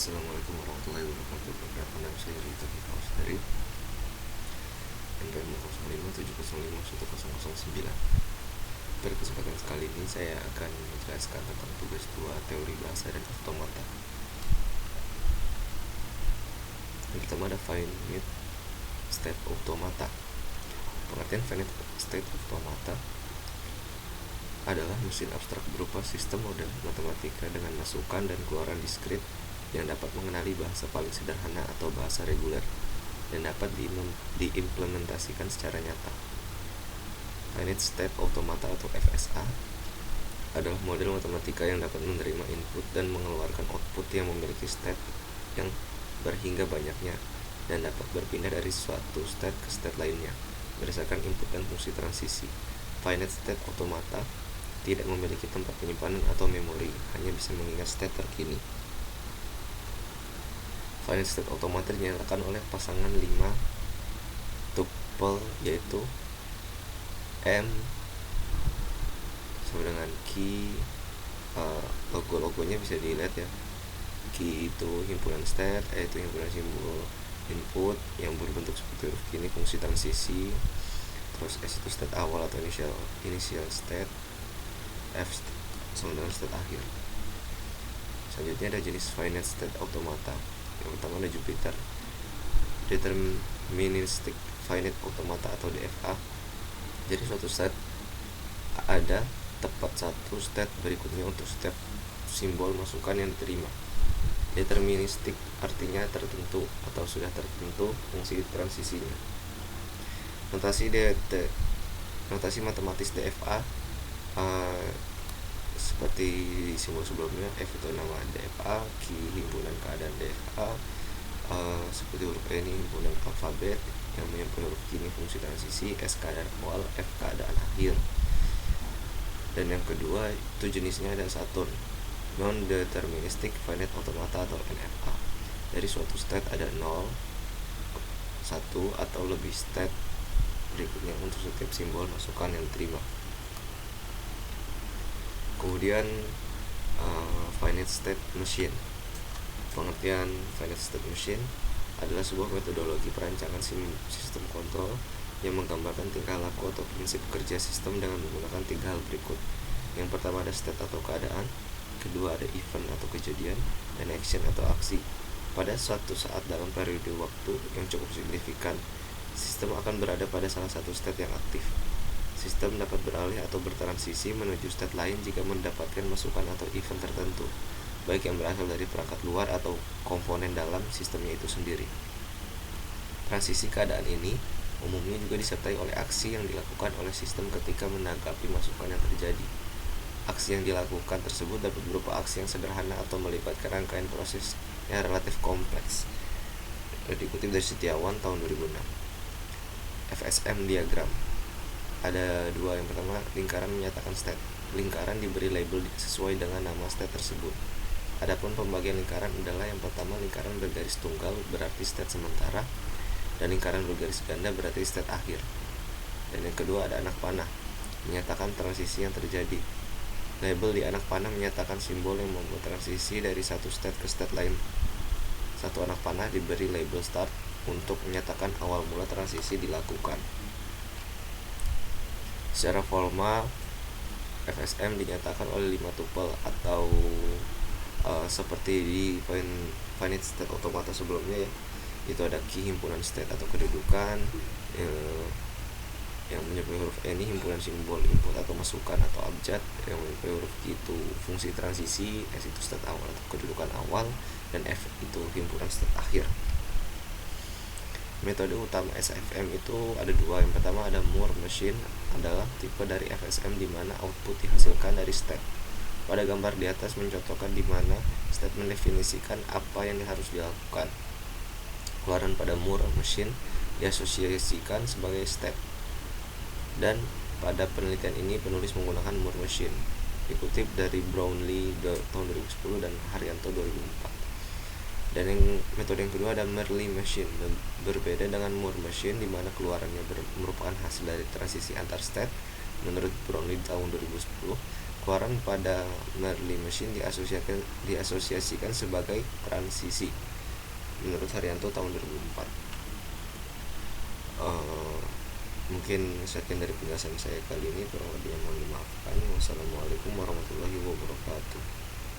Assalamualaikum warahmatullahi wabarakatuh. Perkenalkan nama saya Rita Fikawasari, NPM 055705109. Pada kesempatan kali ini saya akan menjelaskan tentang tugas 2 teori bahasa dan automata. Yang pertama ada finite state automata. Pengertian finite state automata adalah mesin abstrak berupa sistem model matematika dengan masukan dan keluaran diskrit yang dapat mengenali bahasa paling sederhana atau bahasa reguler dan dapat diimplementasikan secara nyata. Finite State Automata atau FSA adalah model matematika yang dapat menerima input dan mengeluarkan output yang memiliki state yang berhingga banyaknya dan dapat berpindah dari suatu state ke state lainnya berdasarkan input dan fungsi transisi. Finite State Automata tidak memiliki tempat penyimpanan atau memori, hanya bisa mengingat state terkini. Finite State Automata dinyatakan oleh pasangan 5 tuple, yaitu M sama dengan key. Logo-logonya bisa dilihat ya. Key itu himpunan state, E itu himpunan simbol input yang berbentuk seperti huruf ini, fungsi transisi. Terus S itu state awal atau initial state, F sama dengan state akhir. Selanjutnya ada jenis finite state automata. Yang pertama ada Jupyter Deterministic Finite Automata atau DFA. Jadi suatu state ada tepat satu state berikutnya untuk setiap simbol masukan yang diterima. Deterministik artinya tertentu atau sudah tertentu fungsi transisinya. Notasi matematis DFA seperti simbol sebelumnya, F itu nama DFA, key himpunan keadaan DFA, seperti huruf E ini himpunan alfabet yang menyebutkan huruf Q ini fungsi transisi, S keadaan awal, F keadaan akhir. Dan yang kedua itu jenisnya ada Saturn, non-deterministic finite automata atau NFA. Dari suatu state ada 0, 1 atau lebih state berikutnya untuk setiap simbol masukan yang diterima. Kemudian finite state machine. Pengertian finite state machine adalah sebuah metodologi perancangan sistem kontrol yang menggambarkan tingkah laku atau prinsip kerja sistem dengan menggunakan 3 hal berikut. Yang pertama ada state atau keadaan, kedua ada event atau kejadian, dan action atau aksi. Pada suatu saat dalam periode waktu yang cukup signifikan, sistem akan berada pada salah satu state yang aktif. Sistem dapat beralih atau bertransisi menuju state lain jika mendapatkan masukan atau event tertentu, baik yang berasal dari perangkat luar atau komponen dalam sistemnya itu sendiri. Transisi keadaan ini umumnya juga disertai oleh aksi yang dilakukan oleh sistem ketika menanggapi masukan yang terjadi. Aksi yang dilakukan tersebut dapat berupa aksi yang sederhana atau melibatkan rangkaian proses yang relatif kompleks. Dikutip dari Setiawan tahun 2006. FSM diagram. Ada 2. Yang pertama, lingkaran menyatakan state. Lingkaran diberi label sesuai dengan nama state tersebut. Adapun pembagian lingkaran adalah yang pertama, lingkaran bergaris tunggal berarti state sementara, dan lingkaran bergaris ganda berarti state akhir. Dan yang kedua ada anak panah, menyatakan transisi yang terjadi. Label di anak panah menyatakan simbol yang membuat transisi dari satu state ke state lain. Satu anak panah diberi label start untuk menyatakan awal mula transisi dilakukan. Secara formal, FSM dinyatakan oleh 5 tuple atau seperti di finite state automata sebelumnya ya. Itu ada key himpunan state atau kedudukan, yang menyebutkan huruf E ini himpunan simbol input atau masukan atau abjad, yang menyebutkan huruf Q itu fungsi transisi, S itu state awal atau kedudukan awal, dan F itu himpunan state akhir. Metode utama SFM itu ada 2. Yang pertama ada Moore machine, adalah tipe dari FSM di mana output dihasilkan dari state. Pada gambar di atas mencontohkan di mana state mendefinisikan apa yang harus dilakukan. Keluaran pada Moore machine diasosiasikan sebagai state. Dan pada penelitian ini penulis menggunakan Moore machine. Dikutip dari Brownlee tahun 2010 dan Haryanto 2004. Dan metode yang kedua ada Mersenne machine, berbeda dengan Moore machine di mana keluarannya merupakan hasil dari transisi antar state menurut Brownlee tahun 2010, Keluaran pada Merlin Machine diasosiasikan sebagai transisi menurut Haryanto tahun 2004. Mungkin sekian dari penjelasan saya kali ini, kurang lebihnya mohon dimaafkan. Wassalamualaikum warahmatullahi wabarakatuh.